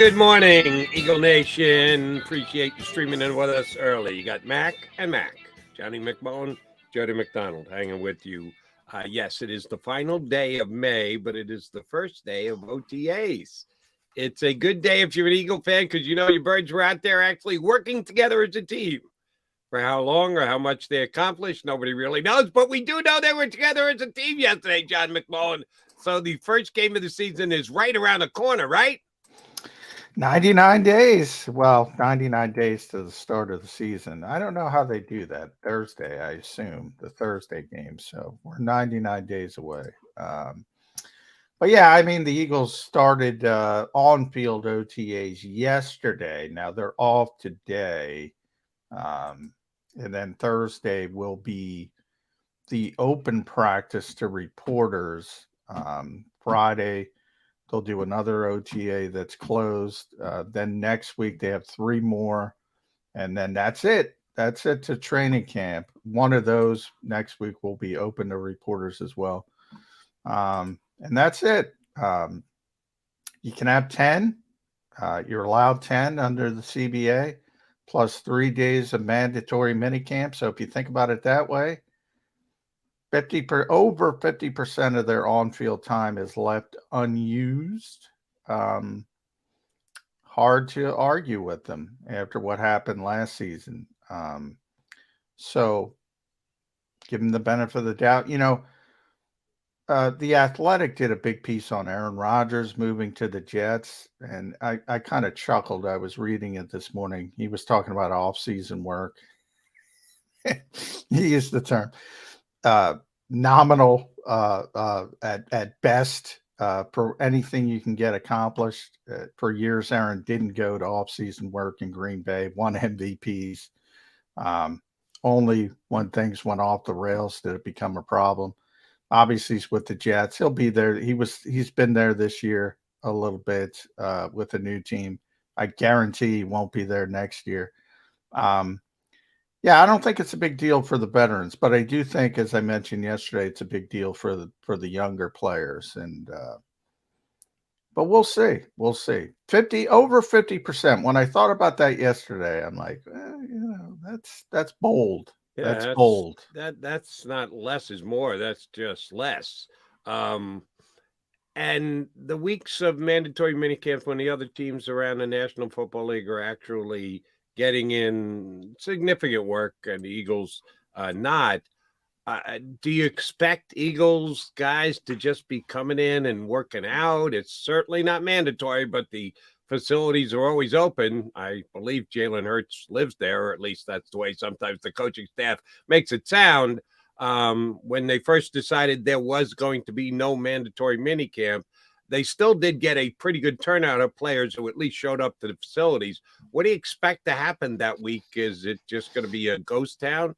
Good morning, Eagle Nation. Appreciate you streaming in with us early. You got Mac and Mac, Johnny McMullen, Jody McDonald hanging with you. Yes, it is the final day of May, but it is the first day of OTAs. It's a good day if you're an Eagle fan because you know your birds were out there actually working together as a team. For how long or how much they accomplished, nobody really knows, but we do know they were together as a team yesterday, John McMullen. So the first game of the season is right around the corner, right? 99 days. Well, 99 days to the start of the season. I don't know how they do that. Thursday, I assume, the Thursday game. So we're 99 days away. Um, but yeah, I mean, the Eagles started on field OTAs yesterday. Now they're off today. Um, and then Thursday will be the open practice to reporters. Friday, they'll do another OTA that's closed. Then next week they have three more, and then that's it. That's it to training camp. One of those next week will be open to reporters as well, and that's it. You can have 10. You're allowed 10 under the CBA, plus 3 days of mandatory minicamp. So if you think about it that way, over 50% of their on-field time is left unused. Um, Hard to argue with them after what happened last season. So give them the benefit of the doubt. The Athletic did a big piece on Aaron Rodgers moving to the Jets, and I kind of chuckled. I was reading it this morning. He was talking about off-season work. He used the term. Uh, Nominal at best for anything you can get accomplished. For years, Aaron didn't go to off-season work in Green Bay, won MVPs. Um, Only when things went off the rails did it become a problem. Obviously, he's with the Jets. He'll be there. He's been there this year a little bit with a new team. I guarantee he won't be there next year. Um, yeah, I don't think it's a big deal for the veterans, but I do think, as I mentioned yesterday, it's a big deal for the younger players. And but we'll see, we'll see. 50% over 50%. When I thought about that yesterday, I'm like, that's bold. Yeah, That's bold. that's not less is more. That's just less. Um, and the weeks of mandatory minicamp when the other teams around the National Football League are actually getting in significant work, and the Eagles not. Do you expect Eagles guys to just be coming in and working out? It's certainly not mandatory, but the facilities are always open. I believe Jalen Hurts lives there, or at least that's the way sometimes the coaching staff makes it sound. When they first decided there was going to be no mandatory minicamp, they still did get a pretty good turnout of players who at least showed up to the facilities. What do you expect to happen that week? Is it just going to be a ghost town?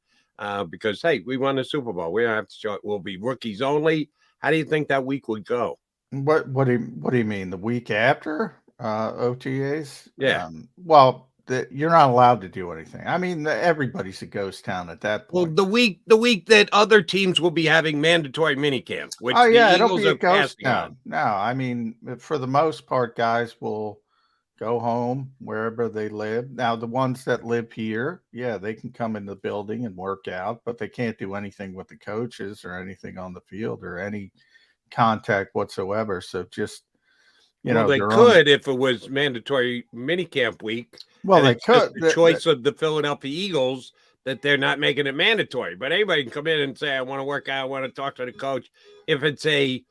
Because hey, we won the Super Bowl. We don't have to show it. We'll be rookies only. How do you think that week would go? What do you mean? The week after OTAs? Yeah. Well, you're not allowed to do anything. I mean, everybody's a ghost town at that Well, point. the week that other teams will be having mandatory minicamp, Oh which the yeah, it'll Eagles be a are ghost passing on. town. No, I mean, for the most part, guys will go home wherever they live. Now, the ones that live here, yeah, they can come in the building and work out, but they can't do anything with the coaches or anything on the field or any contact whatsoever. So just, Well, they their own. could if it was mandatory minicamp week, Well, and they it's just could. the choice of the Philadelphia Eagles that they're not making it mandatory. But anybody can come in and say, "I want to work out. I want to talk to the coach." If it's a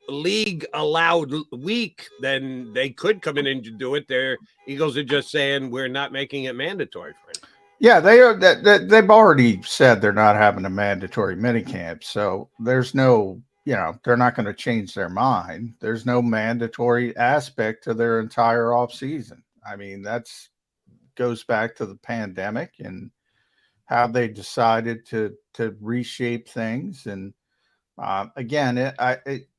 league allowed week, then they could come in and do it. Their Eagles are just saying we're not making it mandatory for anyone. Yeah, they are. They've already said they're not having a mandatory minicamp, so there's no, they're not going to change their mind. There's no mandatory aspect to their entire off season. I mean, that's goes back to the pandemic and how they decided to reshape things. And again,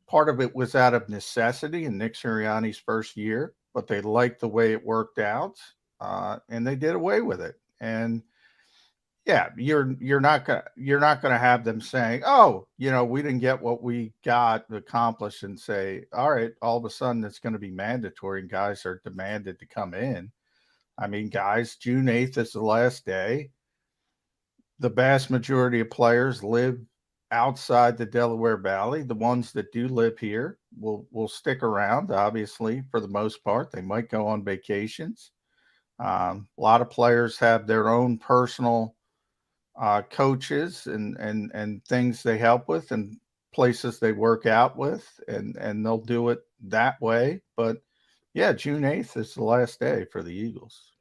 part of it was out of necessity in Nick Sirianni's first year, but they liked the way it worked out, and they did away with it. And Yeah, you're not gonna have them saying, "Oh, we didn't get what we got accomplished," and say, "All right, all of a sudden it's going to be mandatory and guys are demanded to come in." I mean, guys, June 8th is the last day. The vast majority of players live outside the Delaware Valley. The ones that do live here will stick around. Obviously, for the most part, they might go on vacations. A lot of players have their own personal coaches and things they help with and places they work out with, and they'll do it that way. But yeah, June 8th is the last day for the Eagles.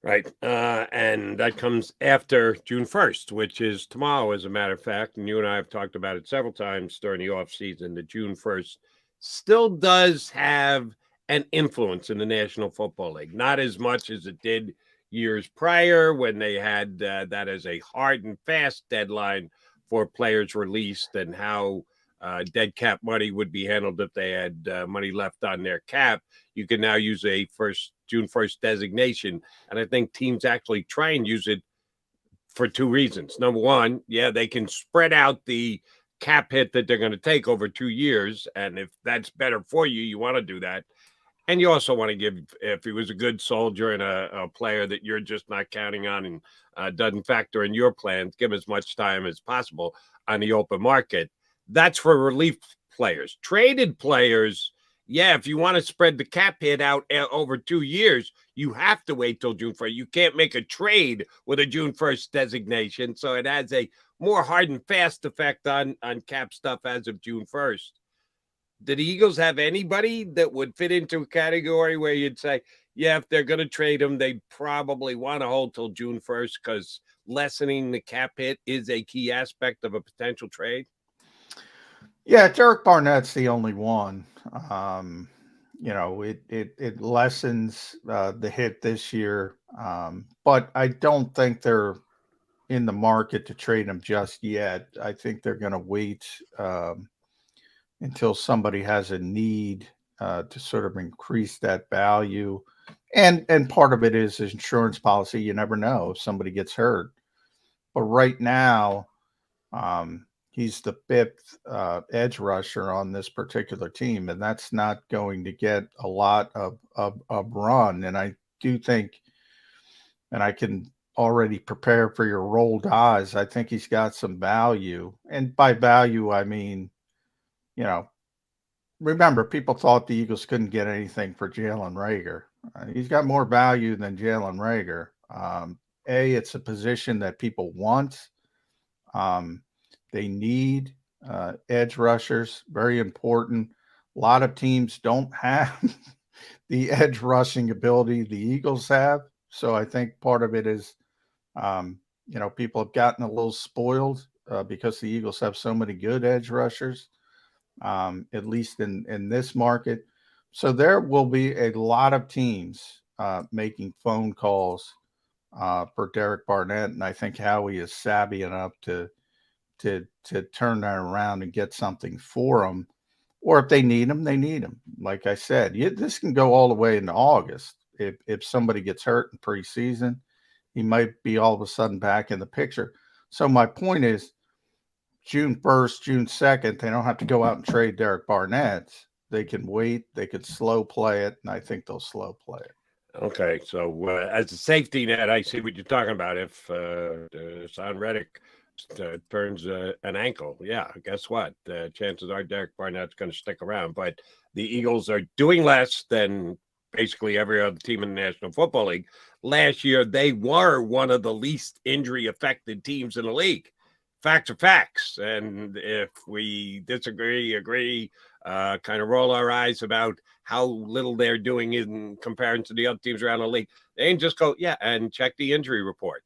Right. And that comes after June 1st, which is tomorrow, as a matter of fact. And you and I have talked about it several times during the offseason. The June 1st still does have an influence in the National Football League. Not as much as it did years prior when they had that as a hard and fast deadline for players released and how dead cap money would be handled if they had money left on their cap. You can now use a June 1st designation. And I think teams actually try and use it for two reasons. Number one, yeah, they can spread out the cap hit that they're going to take over 2 years. And if that's better for you, you want to do that. And you also want to give, if he was a good soldier and a player that you're just not counting on and doesn't factor in your plans, give as much time as possible on the open market. That's for relief players. Traded players, yeah, if you want to spread the cap hit out over 2 years, you have to wait till June 1st. You can't make a trade with a June 1st designation. So it has a more hard and fast effect on cap stuff as of June 1st. Do the Eagles have anybody that would fit into a category where you'd say, yeah, if they're going to trade him, they probably want to hold till June 1st because lessening the cap hit is a key aspect of a potential trade? Yeah, Derek Barnett's the only one. It lessens the hit this year, but I don't think they're in the market to trade him just yet. I think they're going to wait until somebody has a need to sort of increase that value. And part of it is insurance policy. You never know if somebody gets hurt. But right now, he's the fifth edge rusher on this particular team, and that's not going to get a lot of run. And I do think, and I can already prepare for your rolled eyes, I think he's got some value. And by value, I mean, you know, remember, people thought the Eagles couldn't get anything for Jalen Reagor. He's got more value than Jalen Reagor. It's a position that people want. They need edge rushers, very important. A lot of teams don't have the edge rushing ability the Eagles have. So I think part of it is, people have gotten a little spoiled because the Eagles have so many good edge rushers, at least in this market. So there will be a lot of teams making phone calls for Derek Barnett, and I think Howie is savvy enough to turn that around and get something for them. Or if they need him, they need him. Like I said, this can go all the way into August. If somebody gets hurt in preseason, he might be all of a sudden back in the picture. So my point is, June 1st, June 2nd, they don't have to go out and trade Derek Barnett. They can wait. They could slow play it, and I think they'll slow play it. Okay, so as a safety net, I see what you're talking about. If Son Reddick turns an ankle, yeah, guess what? Chances are Derek Barnett's going to stick around. But the Eagles are doing less than basically every other team in the National Football League. Last year, they were one of the least injury-affected teams in the league. Facts are facts. And if we disagree, agree, kind of roll our eyes about how little they're doing in comparison to the other teams around the league, they ain't just go, yeah, and check the injury report.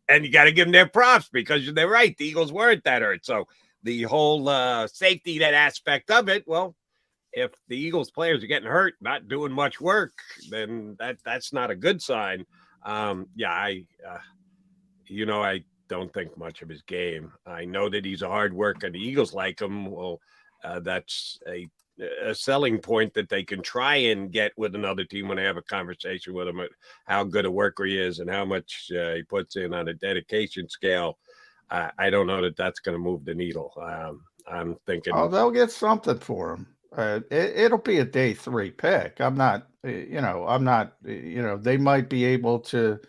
And you got to give them their props because they're right. The Eagles weren't that hurt. So the whole safety net aspect of it, well, if the Eagles players are getting hurt, not doing much work, then that's not a good sign. I don't think much of his game. I know that he's a hard worker. The Eagles like him. Well, that's a a selling point that they can try and get with another team when they have a conversation with him, how good a worker he is and how much he puts in on a dedication scale. I don't know that that's going to move the needle. I'm thinking, Oh, they'll get something for him. It'll be a day 3 pick. I'm not, they might be able to.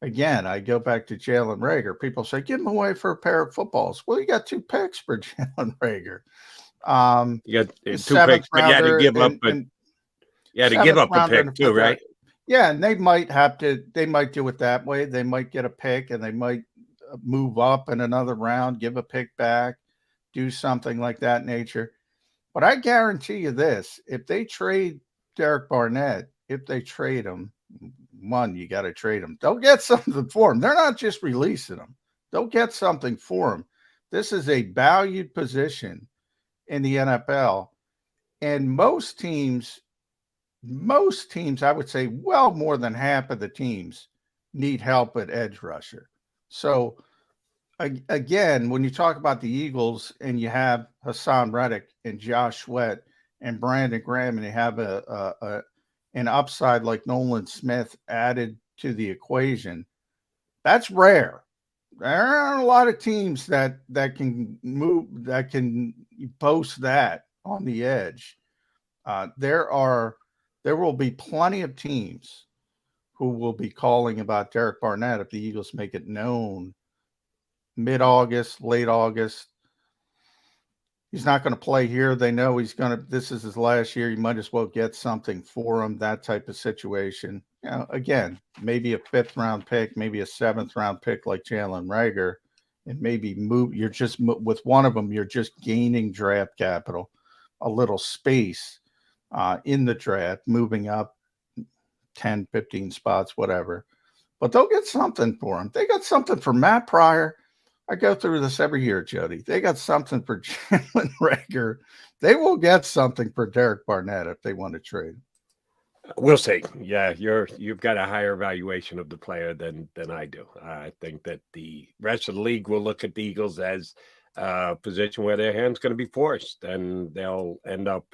Again, I go back to Jalen Reagor. People say, give him away for a pair of footballs. Well, you got 2 picks for Jalen Reagor. you got 2 Seventh picks, but you had to rounder give up, and you had to give up a rounder pick too, right? Yeah, and they might do it that way. They might get a pick and they might move up in another round, give a pick back, do something like that nature. But I guarantee you this, if they trade Derek Barnett, if they trade him, you got to trade him. They'll get something for him. They're not just releasing him. They'll get something for him. This is a valued position in the NFL. And most teams, I would say well more than half of the teams need help at edge rusher. So again, when you talk about the Eagles and you have Hassan Reddick and Josh Sweat and Brandon Graham, and you have an upside like Nolan Smith added to the equation, that's rare. There aren't a lot of teams that can boast that on the edge. There will be plenty of teams who will be calling about Derek Barnett if the Eagles make it known mid-August, late August. He's not going to play here. They know this is his last year. You might as well get something for him, that type of situation. Again, maybe a 5th round pick, maybe a 7th round pick like Jalen Reagor, and maybe with one of them, you're just gaining draft capital, a little space in the draft, moving up 10, 15 spots, whatever. But they'll get something for him. They got something for Matt Pryor. I go through this every year, Jody. They got something for Jalen Reagor. They will get something for Derek Barnett if they want to trade. We'll see. Yeah, you've got a higher valuation of the player than I do. I think that the rest of the league will look at the Eagles as a position where their hand's going to be forced, and they'll end up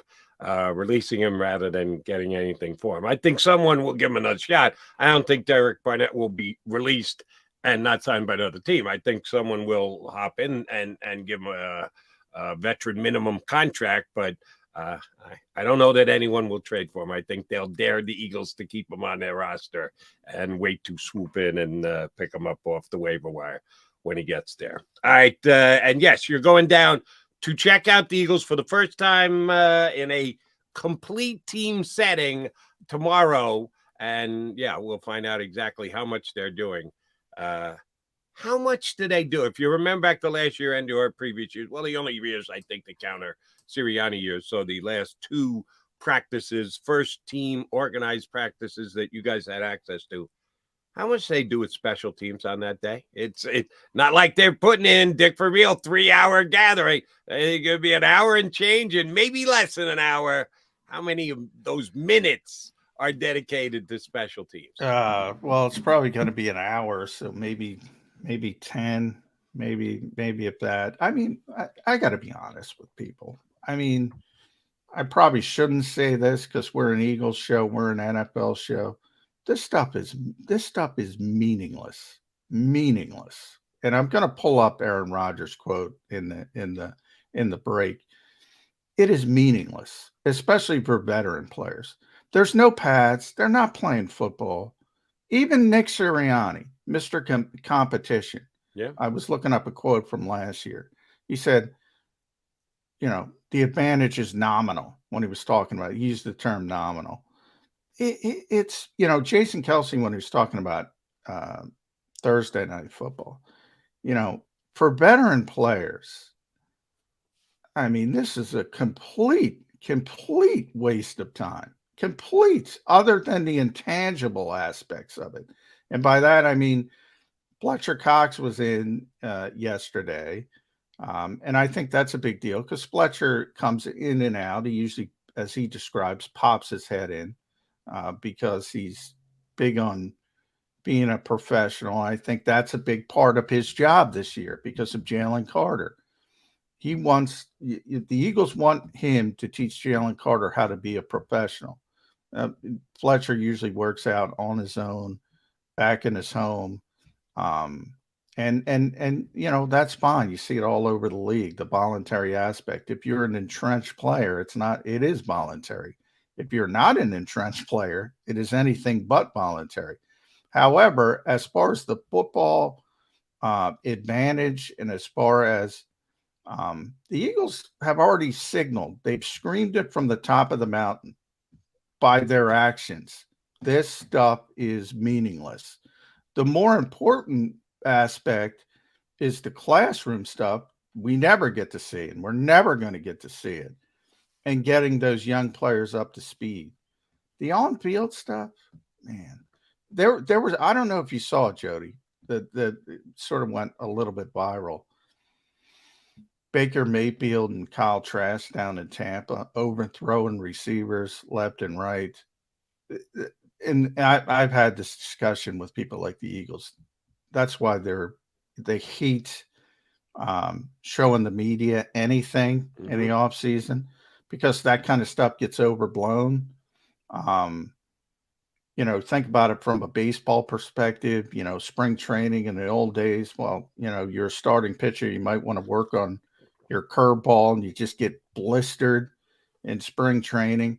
releasing him rather than getting anything for him. I think someone will give him another shot. I don't think Derek Barnett will be released and not signed by another team. I think someone will hop in and give him a veteran minimum contract, but I don't know that anyone will trade for him. I think they'll dare the Eagles to keep him on their roster and wait to swoop in and pick him up off the waiver wire when he gets there. All right. And yes, you're going down to check out the Eagles for the first time in a complete team setting tomorrow. And yeah, we'll find out exactly how much they're doing. How much did they do? If you remember back to last year and our previous years, well, the only years I think that count are Sirianni years. So the last 2 practices, first team organized practices that you guys had access to, how much they do with special teams on that day? It's not like they're putting in Dick for real 3-hour gathering. It's going to be an hour and change and maybe less than an hour. How many of those minutes are dedicated to special teams? Well, it's probably going to be an hour, so maybe 10, maybe if that. I mean, I got to be honest with people. I mean, I probably shouldn't say this because we're an Eagles show, we're an NFL show. This stuff is meaningless. And I'm going to pull up Aaron Rodgers' quote in the break. It is meaningless, especially for veteran players. There's no pads. They're not playing football. Even Nick Sirianni, Mr. Competition. Yeah. I was looking up a quote from last year. He said, the advantage is nominal when he was talking about it. He used the term nominal. It's, Jason Kelce, when he was talking about Thursday Night Football, for veteran players, I mean, this is a complete waste of time. Complete, other than the intangible aspects of it. And by that, I mean, Fletcher Cox was in yesterday. And I think that's a big deal because Fletcher comes in and out. He usually, as he describes, pops his head in because he's big on being a professional. I think that's a big part of his job this year because of Jalen Carter. The Eagles want him to teach Jalen Carter how to be a professional. Fletcher usually works out on his own, back in his home. And that's fine. You see it all over the league, the voluntary aspect. If you're an entrenched player, it is voluntary. If you're not an entrenched player, it is anything but voluntary. However, as far as the football advantage, and as far as the Eagles have already signaled, they've screamed it from the top of the mountain by their actions. This stuff is meaningless. The more important aspect is the classroom stuff we never get to see, and we're never going to get to see it, and getting those young players up to speed. The on-field stuff, man, there was, I don't know if you saw it, Jody, that sort of went a little bit viral. Baker Mayfield and Kyle Trask down in Tampa overthrowing receivers left and right. And I've had this discussion with people like the Eagles. That's why they hate showing the media anything in the off season, because that kind of stuff gets overblown. Think about it from a baseball perspective. Spring training in the old days. Well, you're a starting pitcher. You might want to work on your curveball, and you just get blistered in spring training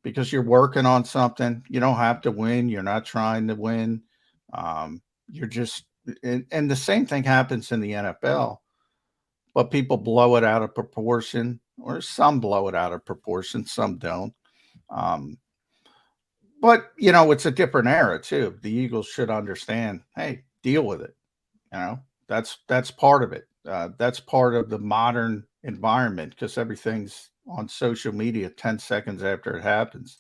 because you're working on something. You don't have to win. You're not trying to win. You're just, and the same thing happens in the NFL, but people blow it out of proportion, or some blow it out of proportion, some don't. But it's a different era too. The Eagles should understand, hey, deal with it. That's part of it. That's part of the modern environment, because everything's on social media 10 seconds after it happens.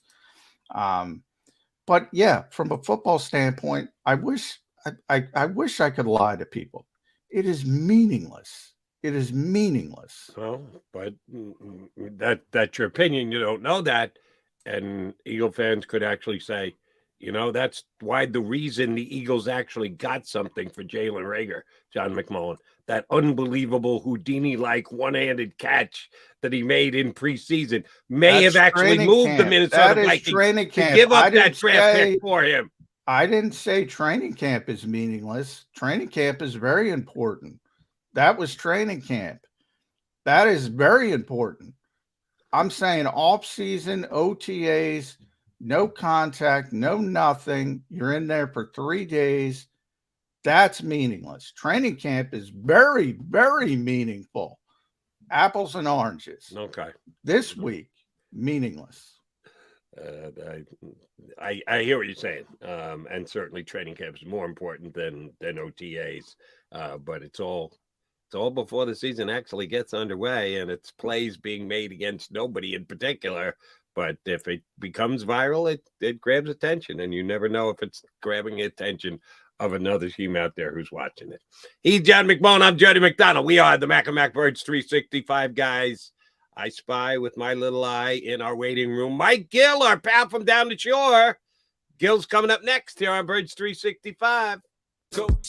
But yeah, from a football standpoint, I wish I could lie to people. It is meaningless. It is meaningless. Well, but that's your opinion. You don't know that. And Eagle fans could actually say, that's why the reason the Eagles actually got something for Jalen Reagor, John McMullen, that unbelievable Houdini-like one-handed catch that he made in preseason may have actually moved the Minnesota Vikings to give up that draft pick for him. I didn't say training camp is meaningless. Training camp is very important. That was training camp. That is very important. I'm saying off-season, OTAs, no contact, no nothing. You're in there for 3 days. That's meaningless. Training camp is very, very meaningful. Apples and oranges. Okay. This week, meaningless. I hear what you're saying. And certainly training camp is more important than OTAs. But it's all before the season actually gets underway, and it's plays being made against nobody in particular. But if it becomes viral, it grabs attention, and you never know if it's grabbing the attention of another team out there who's watching it. He's John McMullen. I'm Jody McDonald. We are the Mac and Mac Birds 365 guys. I spy with my little eye in our waiting room Mike Gill, our pal from down the shore. Gill's coming up next here on Birds 365. Go.